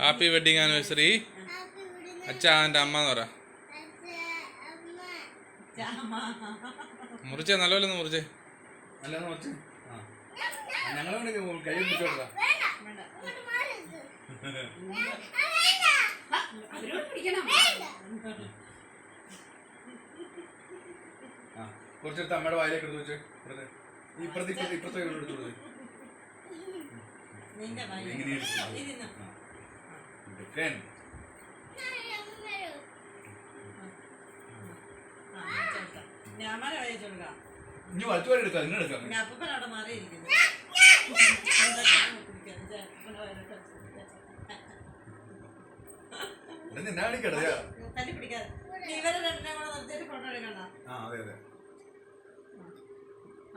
Happy wedding anniversary അച്ഛാ എൻ്റെ അമ്മ എന്ന് പറ. മുറിച്ചേ നല്ലപോലെ മുറിച്ചേ. കൈ പിടിച്ചോട്ടാ. കുറച്ചെടുത്ത് അമ്മയുടെ വായിലേക്ക് എടുത്ത് വെച്ച് ഇപ്പുറത്തെ എടുത്തു കൊടുത്ത് ഇനി വലിച്ചുപാടി എടുക്കാം. നിങ്ങൾ എടുക്കാം. നിന്നാണിക്കടയാ. തല്ലി പിടിക്കാതെ ഇവരെ രണ്ടിനെ കൂടെ നിർത്തിയിട്ട് ഫോട്ടോ എടുക്കണ്ട. അതെ അതെ.